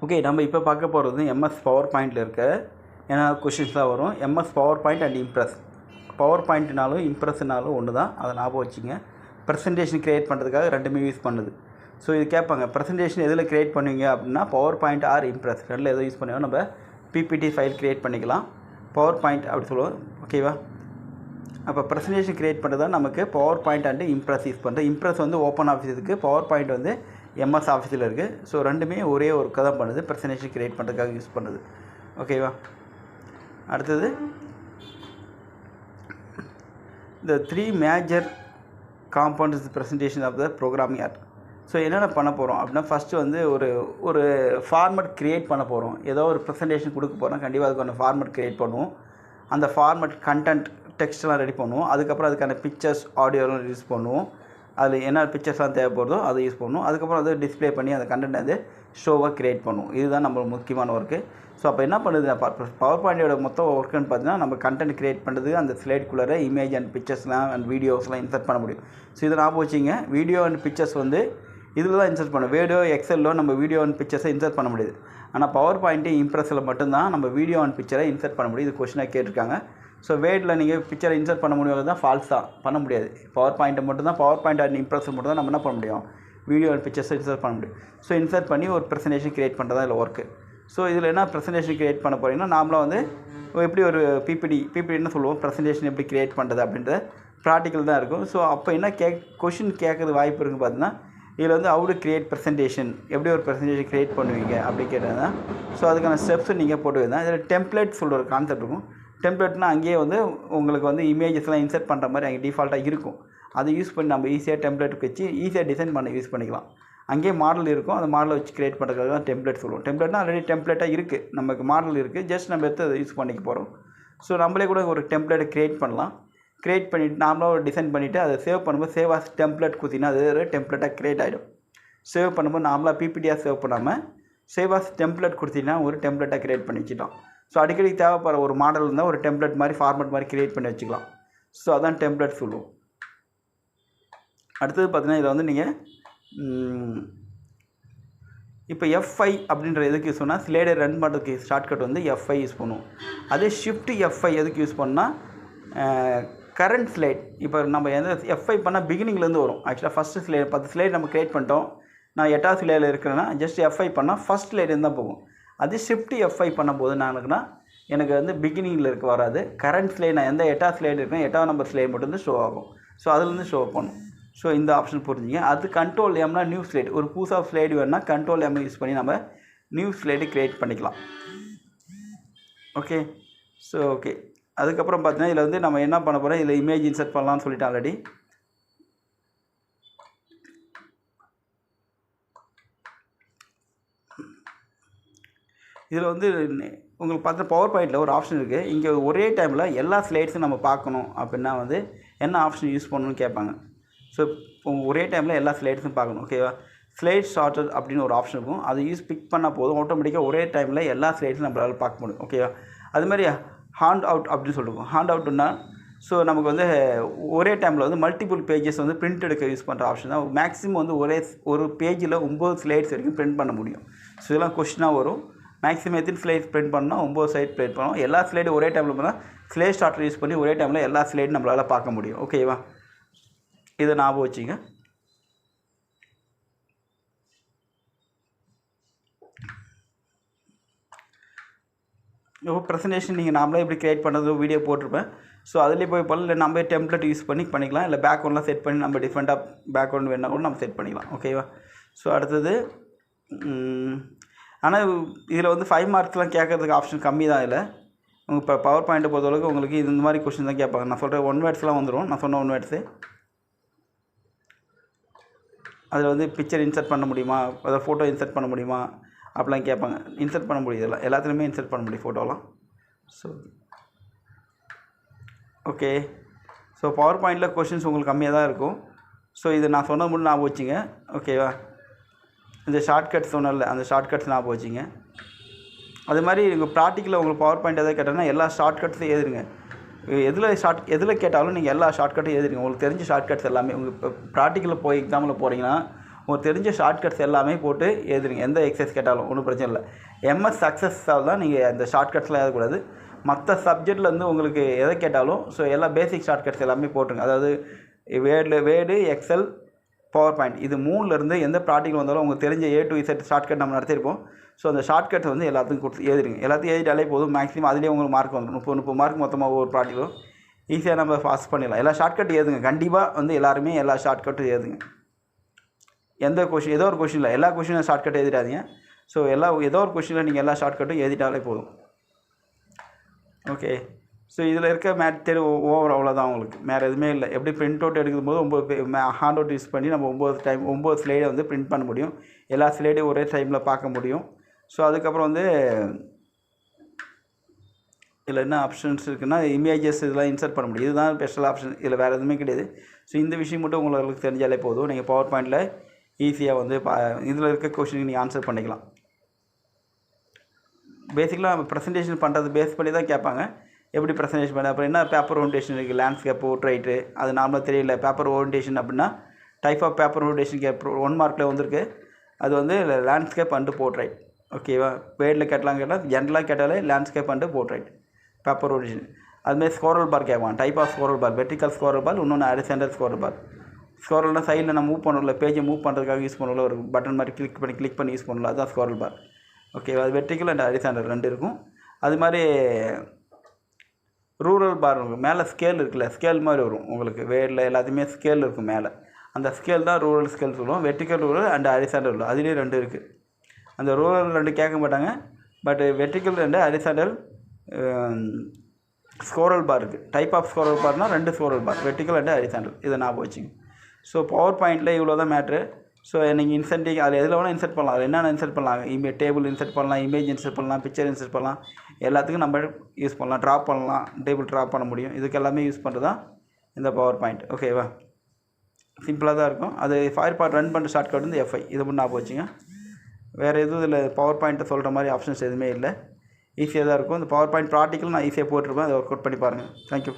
Okay, நம்ம இப்போ பார்க்க போகிறது எம்எஸ் பவர் பாயிண்டில் இருக்க ஏன்னா கொஷின்ஸ் தான் வரும். MS power point and impress. Power பாயிண்ட்னாலும் இம்ப்ரெஸ்னாலும் ஒன்று தான், அதை ஞாபகம் வச்சுங்க. ப்ரெசன்டேஷன் க்ரியேட் பண்ணுறதுக்காக ரெண்டுமே யூஸ் பண்ணுது. ஸோ இது கேட்பாங்க, ப்ரெசன்டேஷன் எதில் க்ரியேட் பண்ணுவீங்க அப்படின்னா பவர் பாயிண்ட் ஆர் இம்ப்ரெஸ் ரெண்டில் எதுவும் யூஸ் பண்ணுவோம். நம்ம பிபிடி ஃபைல் க்ரியேட் பண்ணிக்கலாம், பவர் பாயிண்ட் அப்படி சொல்லுவோம். ஓகேவா? அப்போ ப்ரெசன்டேஷன் க்ரியேட் பண்ணுறது தான் நமக்கு power point and Impress use பண்ணுறது. இம்ப்ரெஸ் வந்து ஓப்பன் ஆஃபீஸ் இருக்குது, பவர் பாயிண்ட் வந்து எம்எஸ் ஆஃபீஸில் இருக்குது. ஸோ ரெண்டுமே ஒரே ஒர்க்காக தான் பண்ணுது, ப்ரெசன்டேஷன் க்ரியேட் பண்ணுறதுக்காக யூஸ் பண்ணுது. ஓகேவா? அடுத்தது இந்த 3 major compounds presentation of the programming art. So என்னென்ன பண்ண போகிறோம் அப்படின்னா, ஃபஸ்ட்டு வந்து ஒரு ஃபார்மட் க்ரியேட் பண்ண போகிறோம். ஏதோ ஒரு ப்ரெசன்டேஷன் கொடுக்க போகிறோம், கண்டிப்பாக அதுக்கான ஃபார்மட் க்ரியேட் பண்ணுவோம். அந்த ஃபார்மட் கண்டென்ட் டெக்ஸ்ட்லாம் ரெடி பண்ணுவோம். அதுக்கப்புறம் அதுக்கான பிக்சர்ஸ் ஆடியோலாம் யூஸ் பண்ணுவோம். அதில் என்ன பிக்சர்ஸ்லாம் தேவைப்படுதோ அதை யூஸ் பண்ணுவோம். அதுக்கப்புறம் அதை டிஸ்பிளே பண்ணி அந்த கண்டென்ட் வந்து ஷோவாக க்ரியேட் பண்ணுவோம். இதுதான் நம்ம முக்கியமான ஒர்க்கு. ஸோ அப்போ என்ன பண்ணுது, பவர் பாயிண்டோட மொத்தம் ஒர்க்குன்னு பார்த்தீங்கன்னா, நம்ம கண்டென்ட் க்ரியேட் பண்ணுறது அந்த ஸ்லைடுக்குள்ளே இமேஜ் அண்ட் பிக்சர்ஸ்லாம் அண்ட் வீடியோஸ்லாம் இன்சர்ட் பண்ண முடியும். ஸோ இதை ஞாபகம் வச்சிங்க, வீடியோ அண்ட் பிக்சர்ஸ் வந்து இதில் தான் இன்சர்ட் பண்ணணும். வீடியோ எக்ஸலில் நம்ம வீடியோ அண்ட் பிக்சர்ஸை இன்சர்ட் பண்ண முடியுது. ஆனால் பவர் பாயிண்ட்டு இம்ப்ரெஸில் மட்டும்தான் நம்ம வீடியோ அண்ட் பிக்சரை இன்சர்ட் பண்ண முடியும். இது கொஸ்டினாக கேட்டிருக்காங்க. ஸோ வேர்டில் நீங்கள் பிக்சரை இன்சர்ட் பண்ண முடியாது தான், ஃபால்ஸ் தான், பண்ண முடியாது. பவர் பாயிண்ட்டை மட்டும் தான், பவர் பாயிண்ட் அண்ட் இம்ப்ரெஸ் மட்டும் தான் நம்ம என்ன பண்ண முடியும், வீடியோ அண்ட் பிக்சர்ஸை இன்சர்ட் பண்ண முடியும். ஸோ இன்சர்ட் பண்ணி ஒரு ப்ரெசன்டேஷன் க்ரியேட் பண்ணுறது தான் இதில் ஒர்க்கு. ஸோ இதில் என்ன ப்ரெசன்டேஷன் க்ரியேட் பண்ண போகிறீங்கன்னா, நாமளாக வந்து எப்படி ஒரு பிபிடின்னு சொல்லுவோம், ப்ரெசன்டேஷன் எப்படி க்ரியேட் பண்ணுறது அப்படின்ற ப்ராக்டிக்கல் தான் இருக்கும். ஸோ அப்போ என்ன கொஷின் கேட்குறது வாய்ப்பு இருக்குது பார்த்தீங்கன்னா, இதில் வந்து ஹவு டு கிரியேட் ப்ரெசன்டேஷன், எப்படி ஒரு ப்ரெசன்டேஷன் க்ரியேட் பண்ணுவீங்க அப்படி கேட்டது தான். ஸோ அதுக்கான ஸ்டெப்ஸ் நீங்கள் போட்டு தான். இதில் டெம்ப்ளேட் சொல்கிற ஒரு கான்செப்ட் இருக்கும். டெம்ப்ளேட்னால் அங்கேயே வந்து உங்களுக்கு வந்து இமேஜஸ்லாம் இன்சர்ட் பண்ணுற மாதிரி அங்கே டிஃபால்ட்டாக இருக்கும். அதை யூஸ் பண்ணி நம்ம ஈஸியாக டெம்ப்ளேட்டுக்கு வச்சு ஈஸியாக டிசைன் பண்ண யூஸ் பண்ணிக்கலாம். அங்கேயே மாடல் இருக்கும், அந்த மாடலை வச்சு க்ரியேட் பண்ணுறதுக்கு தான் டெம்ப்ளேட் சொல்லுவோம். டெம்ப்ளேட்னா ஆல்ரெடி டெம்ப்ளேட்டாக இருக்குது, நமக்கு மாடல் இருக்குது, ஜஸ்ட் நம்ம எடுத்து அதை யூஸ் பண்ணிக்க போகிறோம். ஸோ நம்மளே கூட ஒரு டெம்ப்ளேட்டை க்ரியேட் பண்ணலாம். க்ரியேட் பண்ணிவிட்டு நாமளாக ஒரு டிசைன் பண்ணிவிட்டு அதை சேவ் பண்ணும்போது சேவ் ஆஸ் டெம்ப்ளேட் கொடுத்தீங்கன்னா அது ஒரு டெம்ப்ளேட்டாக க்ரியேட் ஆகிடும். சேவ் பண்ணும்போது நாமளாக பிபிடியாக சேவ் பண்ணாமல் சேவ் ஆஸ் டெம்ப்ளேட் கொடுத்தீங்கன்னா ஒரு டெம்ப்ளேட்டாக க்ரியேட் பண்ணி வச்சுட்டோம். ஸோ அடிக்கடி தேவைப்படுற ஒரு மாடல் இருந்தால் ஒரு டெம்ப்ளேட் மாதிரி ஃபார்மேட் மாதிரி க்ரியேட் பண்ணி வச்சுக்கலாம். ஸோ அதான் டெம்ப்ளேட் சொல்லுவோம். அடுத்தது பார்த்தீங்கன்னா, இதில் வந்து நீங்கள் இப்போ F5 அப்படின்ற எதுக்கு யூஸ் பண்ணால், ஸ்லைடை ரன் பண்ணுறதுக்கு ஷார்ட்கட் வந்து F5 யூஸ் பண்ணுவோம். அதே ஷிஃப்ட் F5 எதுக்கு யூஸ் பண்ணால், கரண்ட் ஸ்லைட் இப்போ நம்ம எந்த F5 பண்ணால் பிகினிங்லேருந்து வரும். ஆக்சுவலாக ஃபஸ்ட்டு ஸ்லைடு 10 ஸ்லைடு நம்ம க்ரியேட் பண்ணிட்டோம், நான் 8வது ஸ்லைடில் இருக்கிறேன்னா ஜஸ்ட் F5 பண்ணால் ஃபஸ்ட் ஸ்லைடு தான் போகும். அது ஷிஃப்ட் F5 பண்ணும்போது நான் எனக்கு வந்து பிகினிங்கில் இருக்க வராது, கரண்ட் ஸ்லைடு நான் எந்த 8வது ஸ்லைடு இருக்கேன் 8வது நம்பர் ஸ்லைடு மட்டும்தான் ஷோ ஆகும். ஸோ அதுலேருந்து ஷோ பண்ணும். ஸோ இந்த ஆப்ஷன் புரிஞ்சுங்க. அது கண்ட்ரோல் எம்னா நியூ ஸ்லைடு, ஒரு புதுசாக ஸ்லைடு வேணுன்னா கண்ட்ரோல் எம் யூஸ் பண்ணி நம்ம நியூ ஸ்லைடு க்ரியேட் பண்ணிக்கலாம். ஓகே. ஸோ ஓகே, அதுக்கப்புறம் பார்த்தீங்கன்னா இதில் வந்து நம்ம என்ன பண்ண போகிறோம், இதில் இமேஜ் இன்சர்ட் பண்ணலாம்னு சொல்லிட்டு ஆல்ரெடி. இதில் வந்து உங்களுக்கு பார்த்தா பவர் பாயிண்டில் ஒரு ஆப்ஷன் இருக்குது. இங்கே ஒரே டைமில் எல்லா ஸ்லைட்ஸும் நம்ம பார்க்கணும் அப்படின்னா வந்து என்ன ஆப்ஷன் யூஸ் பண்ணணும்னு கேட்பாங்க. ஸோ ஒரே டைமில் எல்லா ஸ்லைட்ஸும் பார்க்கணும். ஓகேவா? ஸ்லைட் ஷார்ட்டர் அப்படின்னு ஒரு ஆப்ஷன் இருக்கும், அதை பிக் பண்ணால் போதும், ஆட்டோமேட்டிக்காக ஒரே டைமில் எல்லா ஸ்லைட்ஸும் நம்மளால் பார்க்க முடியும். ஓகேவா? அதுமாதிரி ஹேண்ட் அவுட் அப்படின்னு சொல்லிருக்கோம். ஹேண்ட் அவுட்னா ஸோ நமக்கு வந்து ஒரே டைமில் வந்து மல்டிபிள் பேஜஸ் வந்து பிரிண்ட் எடுக்க யூஸ் பண்ணுற ஆப்ஷன் தான். மேக்ஸிமம் வந்து ஒரு பேஜில் 9 ஸ்லைட்ஸ் வரைக்கும் பிரிண்ட் பண்ண முடியும். ஸோ இதெல்லாம் கொஸ்டினாக வரும். மேக்ஸிமம் எத்தனை ஸ்லைட்ஸ் பிரிண்ட் பண்ணால் 9 ஸ்லைட் பிரிண்ட் பண்ணோம். எல்லா ஸ்லைடும் ஒரே டைமில் பண்ணால் ஸ்லைட் ஸ்டார்டர் யூஸ் பண்ணி ஒரே டைமில் எல்லா ஸ்லைடும் நம்மளால் பார்க்க முடியும். ஓகேவா? இதை ஞாபகம் வச்சுங்க. இப்போ ப்ரெசன்டேஷன் நீங்கள் நாமளே எப்படி க்ரியேட் பண்ணுறது வீடியோ போட்டிருப்பேன். ஸோ அதிலே போய் பண்ணலாம், இல்லை நம்ம டெம்ப்ளேட் யூஸ் பண்ணிக்கலாம், இல்லை பேக்ரவுண்ட்லாம் செட் பண்ணி நம்ம டிஃப்ரெண்ட்டாக பேக்ரவுண்ட் வேணால் கூட நம்ம செட் பண்ணிக்கலாம். ஓகேவா? ஸோ அடுத்தது ஆனால் இதில் வந்து 5 மார்க்ஸ்லாம் கேட்கறதுக்கு ஆப்ஷன் கம்மி தான். இதில் உங்கள் இப்போ பவர் பாயிண்ட்டை பொறுத்தளவுக்கு உங்களுக்கு இந்த மாதிரி கொஸ்டின் தான் கேட்பாங்க. நான் சொல்கிற 1 வேர்ட்ஸ்லாம் வந்துடும். நான் சொன்ன 1 வேர்ட்ஸு அதில் வந்து பிக்சர் இன்சர்ட் பண்ண முடியுமா, அதாவது ஃபோட்டோ இன்சர்ட் பண்ண முடியுமா அப்படிலாம் கேட்பாங்க. இன்சர்ட் பண்ண முடியுது, இதெல்லாம் எல்லாத்துலேயுமே இன்சர்ட் பண்ண முடியும் ஃபோட்டோலாம். So okay. ஸோ பவர் பாயிண்டில் கொஷின்ஸ் உங்களுக்கு கம்மியாக தான் இருக்கும். ஸோ இது நான் சொன்னது மட்டும் ஞாபகம் வச்சுங்க. ஓகேவா? இந்த ஷார்ட்கட்ஸ் சொன்னல, அந்த ஷார்ட்கட்ஸ் ஞாபகம் வச்சுங்க. அது மாதிரி உங்கள் ப்ராக்டிக்கலில் உங்களுக்கு பவர் பாயிண்ட் எதாவது கேட்டாங்கன்னா எல்லா ஷார்ட்கட்ஸும் எழுதுங்க. எதில் கேட்டாலும் நீங்கள் எல்லா ஷார்ட்கட்டும் எழுதுங்க. உங்களுக்கு தெரிஞ்ச ஷார்ட்கட்ஸ் எல்லாமே உங்கள் இப்போ ப்ராக்டிக்கலில் போய் எக்ஸாமில் போகிறீங்கன்னா உங்களுக்கு தெரிஞ்ச ஷார்ட்கட்ஸ் எல்லாமே போட்டு எழுதுறீங்க. எந்த எக்ஸசைஸ் கேட்டாலும் ஒன்றும் பிரச்சனை இல்லை. எம்எஸ் சக்ஸஸாக தான் நீங்கள் அந்த ஷார்ட்கட்ஸ்லாம் எழுதக்கூடாது. மற்ற சப்ஜெக்ட்லேருந்து உங்களுக்கு எதை கேட்டாலும் ஸோ எல்லா பேசிக் ஷார்ட்கட்ஸ் எல்லாமே போட்டுருங்க. அதாவது வேர்டு, எக்ஸல், பவர் பாயிண்ட் இது 3லேருந்து எந்த ப்ராக்டிக்கல் வந்தாலும் உங்களுக்கு தெரிஞ்ச A to Z ஷார்ட்கட் நம்ம நடத்திருப்போம். ஸோ அந்த ஷார்ட்கட்ஸ் வந்து எல்லாத்துக்கும் கொடுத்து எழுதுறீங்க. எல்லாத்தையும் எழுதிட்டாலே போதும். மேக்ஸிமம் அதுலேயே உங்களுக்கு மார்க் வந்துடும். 30 மார்க் மொத்தமாக ஒவ்வொரு ப்ராக்டிக்கலும் ஈஸியாக நம்ம பாஸ் பண்ணிடலாம். எல்லா ஷார்ட்கட் எழுதுங்க. கண்டிப்பாக வந்து எல்லாருமே எல்லா ஷார்ட்கட்டும் எழுதுங்க. எந்த கொஷின் ஏதோ ஒரு கொஷின் இல்லை, எல்லா கொஷினும் ஷார்ட்கட் எழுதிடாதீங்க. ஸோ ஏதோ ஒரு கொஷினில் நீங்கள் எல்லா ஷார்ட்கட்டும் எழுதிட்டாலே போதும். ஓகே. ஸோ இதில் இருக்க மேட் ஓவர் அவ்வளோதான் உங்களுக்கு, வேறு எதுவுமே இல்லை. எப்படி பிரிண்ட் அவுட் எடுக்கும்போது 9 ஹேண்ட் அவுட் யூஸ் பண்ணி நம்ம 9 ஸ்லைடை வந்து பிரிண்ட் பண்ண முடியும். எல்லா ஸ்லைடையும் ஒரே டைமில் பார்க்க முடியும். ஸோ அதுக்கப்புறம் வந்து இதில் என்ன ஆப்ஷன்ஸ் இருக்குன்னா இமேஜஸ் இதெல்லாம் இன்சர்ட் பண்ண முடியும். இதுதான் ஸ்பெஷல் ஆப்ஷன். இதில் வேறு எதுவுமே கிடையாது. ஸோ இந்த விஷயம் மட்டும் உங்களுக்கு தெரிஞ்சாலே போதும். நீங்கள் பவர் பாயிண்டில் ஈஸியாக வந்து இதில் இருக்க கொஷினுக்கு நீங்கள் ஆன்சர் பண்ணிக்கலாம். பேசிக்கலாக நம்ம ப்ரெசன்டேஷன் பண்ணுறது பேஸ் பண்ணி தான் கேட்பாங்க. எப்படி ப்ரெசன்டேஷன் பண்ண, அப்புறம் என்ன பேப்பர் ஓரியன்டேஷன் இருக்குது, லேண்ட்ஸ்கேப், போர்ட்ரைட்டு, அது நார்மலாக தெரியல. பேப்பர் ஓரியன்டேஷன் அப்படின்னா டைப் ஆஃப் பேப்பர் ஓரியன்டேஷன் 1 மார்க்கில் வந்திருக்கு. அது வந்து லேண்ட்ஸ்கேப் அண்டு போர்ட்ரைட். ஓகேவா? வேர்டில் கேட்டலாம் ஜென்ரலாக கேட்டாலே landscape and portrait paper orientation. அதுமாதிரி ஸ்கோரல் பார் கேட்பான். Type of scroll bar, vertical scroll bar, இன்னொன்று ஹரிசாண்டல் ஸ்கோரல் பார். ஸ்கோரல்னால் சைடில் நம்ம மூவ் பண்ணல, பேஜை மூவ் பண்ணுறதுக்காக யூஸ் பண்ணல, ஒரு பட்டன் மாதிரி கிளிக் பண்ணி யூஸ் பண்ணல, அதுதான் ஸ்கோரல் பார். ஓகேவா? அது வெர்டிக்கல் அண்ட் ஹரிசாண்டல் 2 இருக்கும். அது மாதிரி ரூரல் பார் இருக்கும். மேலே ஸ்கேல் இருக்குல்ல, ஸ்கேல் மாதிரி வரும் உங்களுக்கு. வேர்டில் எல்லாத்தையுமே ஸ்கேல் இருக்கும் மேலே. அந்த ஸ்கேல் தான் ரூரல் ஸ்கேல் சொல்லுவோம். Vertical ruler and horizontal ruler, அதுலேயே 2 இருக்குது. அந்த ரூரல் 2 கேட்க மாட்டாங்க. But vertical and horizontal scroll bar இருக்குது. டைப் ஆஃப் ஸ்கோரல் பார்னால் 2 scroll bar, vertical and horizontal. இதை ஞாபகம் வச்சுங்க. ஸோ பவர் பாயிண்டில் இவ்வளோ தான் மேட்ரு. ஸோ நீங்கள் இன்சென்டிங் அதில் எதில் வேணால் இன்செர்ட் பண்ணலாம். அது என்னென்ன இன்செர்ட் பண்ணலாம், டேபிள் இன்செர்ட் பண்ணலாம், இமேஜ் இன்செர்ட் பண்ணலாம், பிக்சர் இன்செர்ட் பண்ணலாம், எல்லாத்துக்கும் நம்ம யூஸ் பண்ணலாம். ட்ராப் பண்ணலாம், டேபிள் ட்ராப் பண்ண முடியும். இதுக்கு எல்லாமே யூஸ் பண்ணுறது தான் இந்த பவர் பாயிண்ட். ஓகேவா? சிம்பிளாக தான் இருக்கும். அது ஃபயர் பாயிண்ட் ரன் பண்ணுற ஷார்ட்கட் வந்து F5. இதை மட்டும் ஞாபகம் வச்சுங்க. வேறு எதுவும் இதில் பவர் பாயிண்ட்டை சொல்கிற மாதிரி ஆப்ஷன்ஸ் எதுவுமே இல்லை. ஈஸியாக தான் இருக்கும். இந்த பவர் பாயிண்ட் ப்ராக்டிக்கல் நான் ஈஸியாக போட்டிருப்பேன். அதை ஒர்க் அவுட் பண்ணி பாருங்கள். தேங்க்யூ.